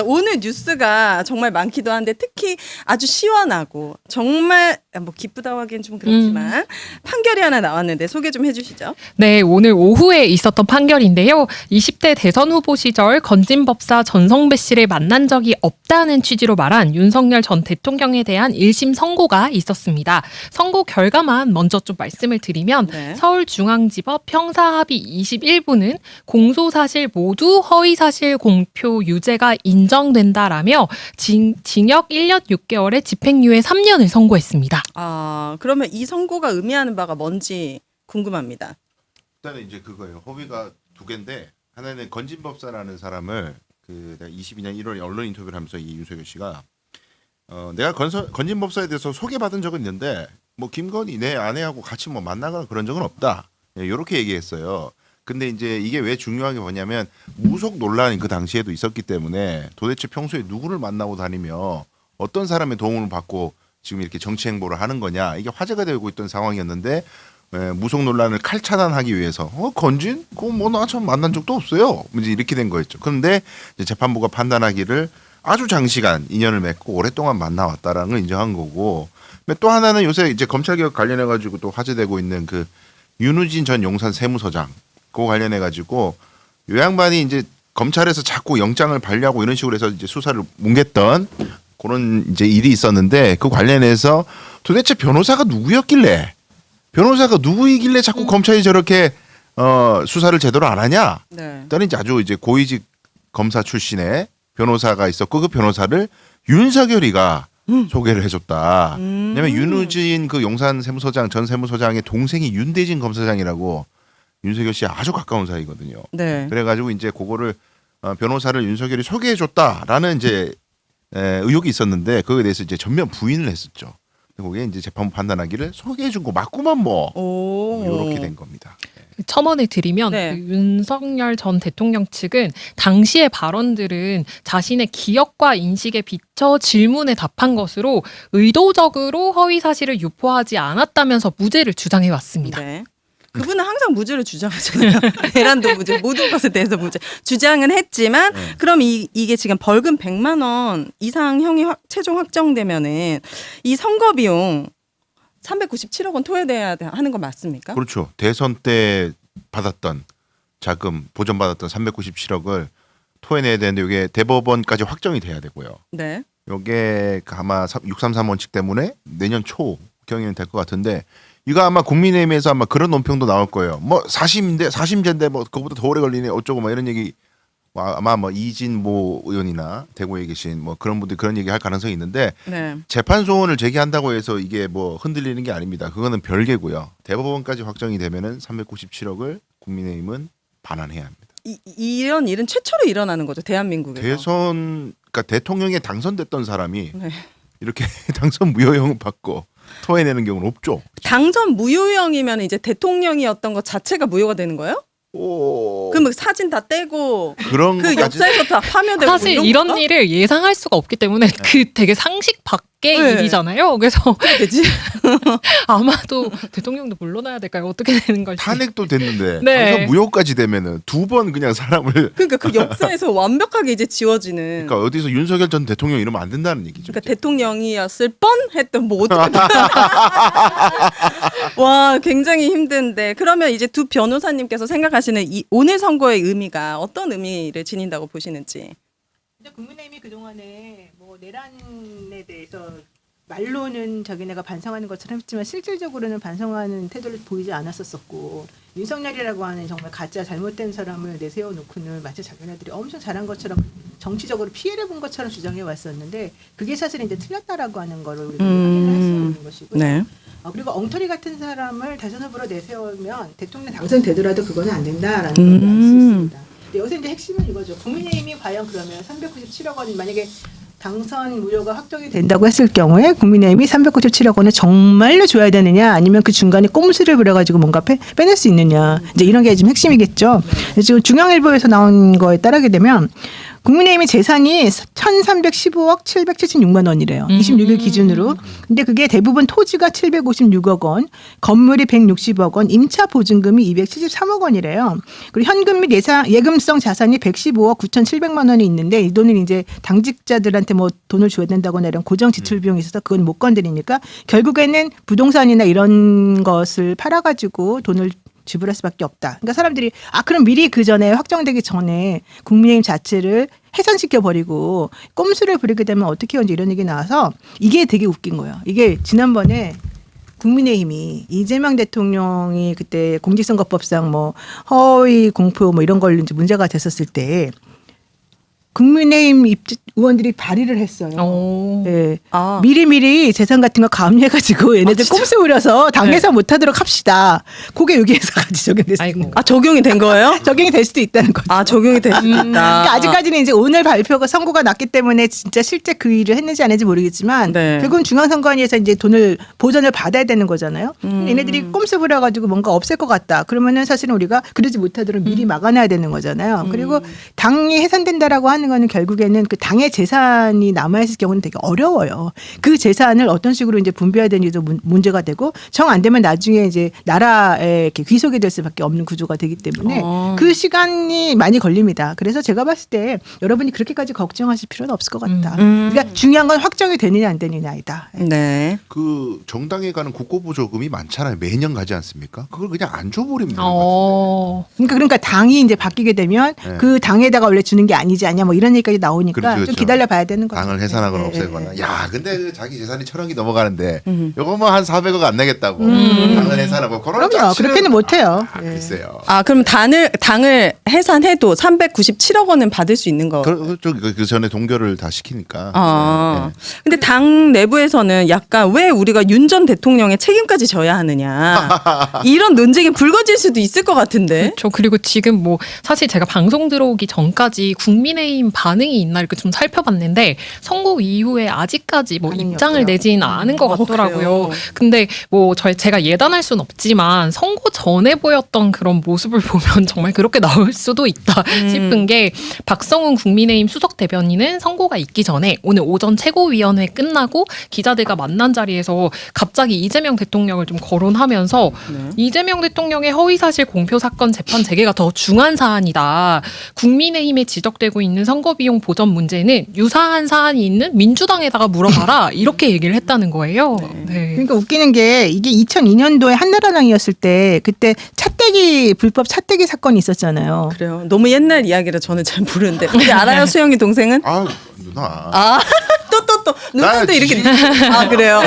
오늘 뉴스가 정말 많기도 한데 특히 아주 시원하고 정말 뭐 기쁘다고 하기엔 좀 그렇지만 판결이 하나 나왔는데 소개 좀 해주시죠. 네, 오늘 오후에 있었던 판결인데요. 20대 대선 후보 시절 건진법사 전성배 씨를 만난 적이 없다는 취지로 말한 윤석열 전 대통령에 대한 1심 선고가 있었습니다. 선고 결과만 먼저 좀 말씀을 드리면 네. 서울중앙지법 형사합의 21부는 공소사실 모두 허위사실 공표 유죄가 인정된다라며 징역 1년 6개월에 집행유예 3년을 선고했습니다. 아, 그러면 이 선고가 의미하는 바가 뭔지 궁금합니다. 일단은 이제 그거예요. 허위가 두 개인데 하나는 건진법사라는 사람을 내가 22년 1월에 언론 인터뷰를 하면서 이 윤석열 씨가 내가 건진법사에 대해서 소개받은 적은 있는데 뭐 김건희 내 아내하고 같이 뭐 만나거나 그런 적은 없다. 이렇게 얘기했어요. 근데 이제 이게 왜 중요한 게 뭐냐면 무속 논란이 그 당시에도 있었기 때문에 도대체 평소에 누구를 만나고 다니며 어떤 사람의 도움을 받고 지금 이렇게 정치 행보를 하는 거냐 이게 화제가 되고 있던 상황이었는데 무속 논란을 칼차단하기 위해서 건진? 그거 뭐 나 참 만난 적도 없어요. 이제 이렇게 된 거였죠. 그런데 이제 재판부가 판단하기를 아주 장시간 인연을 맺고 오랫동안 만나왔다라는 걸 인정한 거고 또 하나는 요새 이제 검찰개혁 관련해 가지고 또 화제되고 있는 그 윤우진 전 용산 세무서장 그거 관련해 가지고 요 양반이 이제 검찰에서 자꾸 영장을 발려하고 이런 식으로 해서 이제 수사를 뭉갰던 그런 이제 일이 있었는데 그 관련해서 도대체 변호사가 누구였길래 변호사가 누구이길래 자꾸 검찰이 저렇게 수사를 제대로 안 하냐? 네. 일단은 이제 아주 이제 고위직 검사 출신의 변호사가 있었고 그 변호사를 윤석열이가 소개를 해줬다. 왜냐면 윤우진 그 용산 세무서장 전 세무서장의 동생이 윤대진 검사장이라고 윤석열 씨 아주 가까운 사이거든요. 네. 그래가지고 이제 그거를 변호사를 윤석열이 소개해줬다라는 이제 의혹이 있었는데 그거에 대해서 이제 전면 부인을 했었죠. 그게 이제 재판부 판단하기를 소개해준 거 맞구만 뭐 이렇게 된 겁니다. 첨언을 드리면 네. 그 윤석열 전 대통령 측은 당시의 발언들은 자신의 기억과 인식에 비춰 질문에 답한 것으로 의도적으로 허위 사실을 유포하지 않았다면서 무죄를 주장해 왔습니다. 네. 그분은 항상 무죄를 주장하잖아요. 베란도 무죄, 모든 것에 대해서 무죄 주장은 했지만 그럼 이게 지금 벌금 100만 원 이상 형이 최종 확정되면은 이 선거 비용 397억 원 토해내야 하는 거 맞습니까? 그렇죠. 대선 때 받았던 자금 보전받았던 397억을 토해내야 되는데 이게 대법원까지 확정이 돼야 되고요. 네. 이게 아마 633 원칙 때문에 내년 초경에는 될 것 같은데 이거 아마 국민의힘에서 아마 그런 논평도 나올 거예요. 뭐 사심제인데 뭐 그거보다 더 오래 걸리네 어쩌고 막 이런 얘기 아마 뭐 이진모 의원이나 대구에 계신 뭐 그런 분들이 그런 얘기 할 가능성이 있는데 네. 재판 소원을 제기한다고 해서 이게 뭐 흔들리는 게 아닙니다. 그거는 별개고요. 대법원까지 확정이 되면은 397억을 국민의힘은 반환해야 합니다. 이런 일은 최초로 일어나는 거죠, 대한민국에서. 대선 그러니까 대통령에 당선됐던 사람이 네. 이렇게 당선 무효형 받고 토해내는 경우는 없죠. 당선 무효형이면 이제 대통령이었던 것 자체가 무효가 되는 거예요? 그럼 사진 다 떼고 그런 그 것까지 역사에서 다 파면되고 사실 이런 일을 예상할 수가 없기 때문에 그 되게 상식 밖의 네. 일이잖아요. 그래서 되지? 아마도 대통령도 물러나야 될까요? 어떻게 되는 걸지. 탄핵도 됐는데 네. 당선 무효까지 되면은 두 번 그냥 사람을 그러니까 그 역사에서 완벽하게 이제 지워지는. 그러니까 어디서 윤석열 전 대통령 이러면 안 된다는 얘기죠. 그러니까 대통령이었을 뻔했던 모든 와 굉장히 힘든데 그러면 이제 두 변호사님께서 생각하시는 이 오늘 선거의 의미가 어떤 의미를 지닌다고 보시는지. 근데 국민의힘이 그동안에 뭐 내란에 대해서 말로는 자기네가 반성하는 것처럼 했지만 실질적으로는 반성하는 태도를 보이지 않았었고 윤석열이라고 하는 정말 가짜 잘못된 사람을 내세워놓고는 마치 자기네들이 엄청 잘한 것처럼 정치적으로 피해를 본 것처럼 주장해 왔었는데 그게 사실 이제 틀렸다라고 하는 거를 우리가 확인을 할 수 있는 것이고요. 네. 그리고 엉터리 같은 사람을 대선 후보로 내세우면 대통령 당선되더라도 그거는 안 된다라는 걸 알 수 있습니다. 근데 여기서 이제 핵심은 이거죠. 국민의힘이 과연 그러면 397억 원 만약에 당선 무효가 확정이 된다고 했을 경우에 국민의힘이 397억 원을 정말로 줘야 되느냐 아니면 그 중간에 꼼수를 부려가지고 뭔가 빼낼 수 있느냐 이제 이런 게 지금 핵심이겠죠. 지금 중앙일보에서 나온 거에 따르게 되면 국민의힘의 재산이 1,315억 776만 원이래요. 26일 기준으로. 근데 그게 대부분 토지가 756억 원, 건물이 160억 원, 임차 보증금이 273억 원이래요. 그리고 현금 및 예금성 자산이 115억 9,700만 원이 있는데 이 돈은 이제 당직자들한테 뭐 돈을 줘야 된다거나 이런 고정 지출 비용이 있어서 그건 못 건드리니까 결국에는 부동산이나 이런 것을 팔아가지고 돈을 지불할 수밖에 없다. 그러니까 사람들이 그럼 미리 그 전에 확정되기 전에 국민의힘 자체를 해산시켜 버리고 꼼수를 부리게 되면 어떻게 해요? 이제 이런 얘기 나와서 이게 되게 웃긴 거예요. 이게 지난번에 국민의힘이 이재명 대통령이 그때 공직선거법상 뭐 허위 공표 뭐 이런 걸로 이제 문제가 됐었을 때 국민의힘 의원들이 발의를 했어요. 네. 미리미리 재산 같은 거 가압류해가지고 얘네들 꼼수 부려서 당에서 못하도록 합시다. 그게 여기에서 같이 적용됐습니다. 적용이 된 거예요? 적용이 될 수도 있다는 거죠. 적용이 될 수도 있다. 그러니까 아직까지는 이제 오늘 발표가 선고가 났기 때문에 진짜 실제 그 일을 했는지 안 했는지 모르겠지만 네. 결국은 중앙선관위에서 이제 돈을 보전을 받아야 되는 거잖아요. 얘네들이 꼼수 부려가지고 뭔가 없앨 것 같다. 그러면은 사실은 우리가 그러지 못하도록 미리 막아놔야 되는 거잖아요. 그리고 당이 해산된다라고 하는 거는 결국에는 그 당의 재산이 남아있을 경우는 되게 어려워요. 그 재산을 어떤 식으로 이제 분배해야 되는지도 문제가 되고 정 안 되면 나중에 이제 나라에 이렇게 귀속이 될 수밖에 없는 구조가 되기 때문에 그 시간이 많이 걸립니다. 그래서 제가 봤을 때 여러분이 그렇게까지 걱정하실 필요는 없을 것 같다. 그러니까 중요한 건 확정이 되느냐 안 되느냐이다. 네. 그 정당에 가는 국고보조금이 많잖아요. 매년 가지 않습니까? 그걸 그냥 안 줘버리면 되는 것 같은데. 그러니까 당이 이제 바뀌게 되면 네. 그 당에다가 원래 주는 게 아니지 않냐 뭐 이런 얘기까지 나오니까 그렇죠. 좀 기다려 봐야 되는 거죠. 당을 해산하거나 없애거나. 야, 근데 그 자기 재산이 1,000억이 넘어가는데 요거 뭐 한 400억 안 내겠다고. 당을 해산하고 그런 그럼요. 그렇게는 못해요. 글쎄요. 그럼 당을 해산해도 397억 원은 받을 수 있는 거. 그 전에 동결을 다 시키니까. 근데 당 내부에서는 약간 왜 우리가 윤 전 대통령의 책임까지 져야 하느냐 이런 논쟁이 불거질 수도 있을 것 같은데. 그렇죠. 그리고 지금 뭐 사실 제가 방송 들어오기 전까지 국민의힘 반응이 있나 이렇게 좀 살펴봤는데 선거 이후에 아직까지 뭐 반응이 입장을 없더라고요. 내지는 않은 것 같더라고요. 그래요? 근데 뭐 제가 예단할 수는 없지만 선거 전에 보였던 그런 모습을 보면 정말 그렇게 나올 수도 있다 싶은 게 박성훈 국민의힘 수석 대변인은 선거가 있기 전에 오늘 오전 최고위원회 끝나고 기자들과 만난 자리에서 갑자기 이재명 대통령을 좀 거론하면서 이재명 대통령의 허위사실 공표 사건 재판 재개가 더 중한 사안이다. 국민의힘에 지적되고 있는 선거비용 보전 문제는 유사한 사안이 있는 민주당에다가 물어봐라. 이렇게 얘기를 했다는 거예요. 네. 그러니까 웃기는 게 이게 2002년도에 한나라당이었을 때 그때 불법 차떼기 사건이 있었잖아요. 그래요. 너무 옛날 이야기라 저는 잘 모르는데. 근데 알아요, 수영이 동생은? 누나. 또 누나도 이렇게 그래요.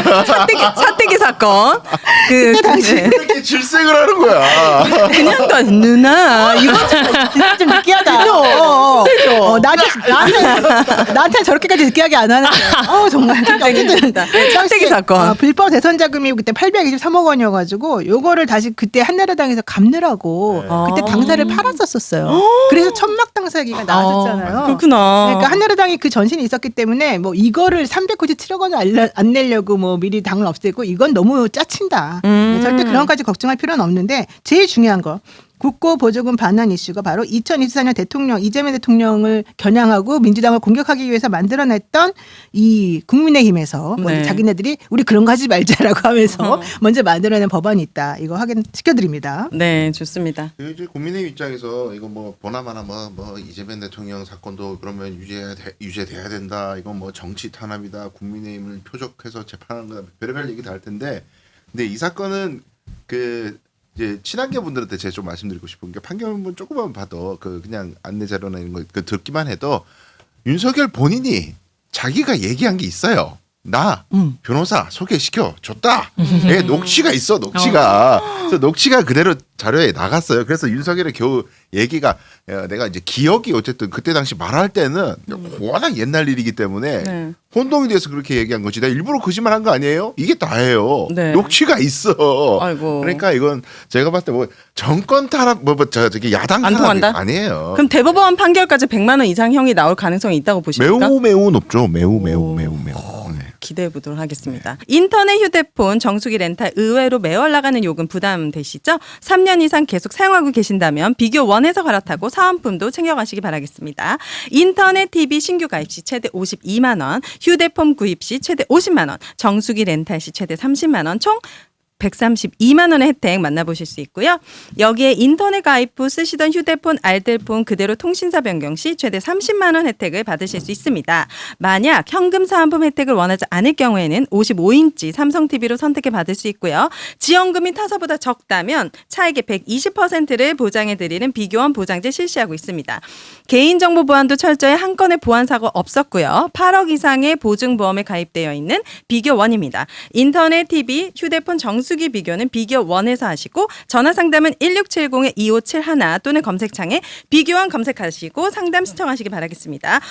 차떼기 사건. 이렇게 질색을 하는 거야. 그냥도 누나 이거 좀 느끼하다. 나한테 저렇게까지 느끼하게 안 하는데. 정말. 어쨌든 차떼기 사건. 불법 대선 자금이 그때 823억 원이어가지고 요거를 다시 그때 한나라당에서 갚느라고 그때 당사를 팔았었어요. 그래서 천막 당사기가 나왔었잖아요. 그렇구나. 그러니까 한나라당이 그 전신이 있었기 때문에 뭐 이거를 397억 원을 안 내려고 뭐 미리 당을 없애고 이건 너무 짜친다. 절대 그런 것까지 걱정할 필요는 없는데 제일 중요한 거. 국고 보조금 반환 이슈가 바로 2024년 이재명 대통령을 겨냥하고 민주당을 공격하기 위해서 만들어냈던 이 국민의힘에서 먼저 자기네들이 우리 그런 거 하지 말자라고 하면서 먼저 만들어낸 법안이 있다. 이거 확인시켜드립니다. 네, 좋습니다. 이제 국민의힘 입장에서 이거 뭐 보나마나 뭐 이재명 대통령 사건도 그러면 유죄돼야 된다. 이건 뭐 정치 탄압이다. 국민의힘을 표적해서 재판하는 거다. 별의별 얘기 다 할 텐데, 근데 이 사건은 이제 친한계 분들한테 제가 좀 말씀드리고 싶은 게 판결문 조금만 봐도 그냥 안내 자료나 이런 거 듣기만 해도 윤석열 본인이 자기가 얘기한 게 있어요. 나 변호사 소개시켜 줬다. 녹취가 있어. 그래서 녹취가 그대로 자료에 나갔어요. 그래서 윤석열의 겨우 얘기가 내가 이제 기억이 어쨌든 그때 당시 말할 때는 워낙 옛날 일이기 때문에 혼동이 돼서 그렇게 얘기한 거지. 내가 일부러 거짓말한 거 아니에요? 이게 다예요. 녹취가 있어. 아이고. 그러니까 이건 제가 봤을 때 뭐 정권 탄압 저기 야당 탄압이 아니에요. 그럼 대법원 판결까지 100만 원 이상 형이 나올 가능성이 있다고 보십니까? 매우 높죠. 매우. 네. 기대해 보도록 하겠습니다. 인터넷 휴대폰 정수기 렌탈 의외로 매월 나가는 요금 부담되시죠? 3년 이상 계속 사용하고 계신다면 비교 원에서 갈아타고 사은품도 챙겨가시기 바라겠습니다. 인터넷 TV 신규 가입 시 최대 52만 원, 휴대폰 구입 시 최대 50만 원, 정수기 렌탈 시 최대 30만 원, 총 132만 원의 혜택 만나보실 수 있고요. 여기에 인터넷 가입 후 쓰시던 휴대폰, 알뜰폰 그대로 통신사 변경 시 최대 30만 원 혜택을 받으실 수 있습니다. 만약 현금 사은품 혜택을 원하지 않을 경우에는 55인치 삼성 TV로 선택해 받을 수 있고요. 지원금이 타사보다 적다면 차액의 120%를 보장해 드리는 비교원 보장제 실시하고 있습니다. 개인정보 보안도 철저히 한 건의 보안 사고 없었고요. 8억 이상의 보증보험에 가입되어 있는 비교원입니다. 인터넷 TV, 휴대폰 정수기 비교는 비교원에서 하시고 전화 상담은 1670-2571 또는 검색창에 비교원 검색하시고 상담 신청하시기 바라겠습니다.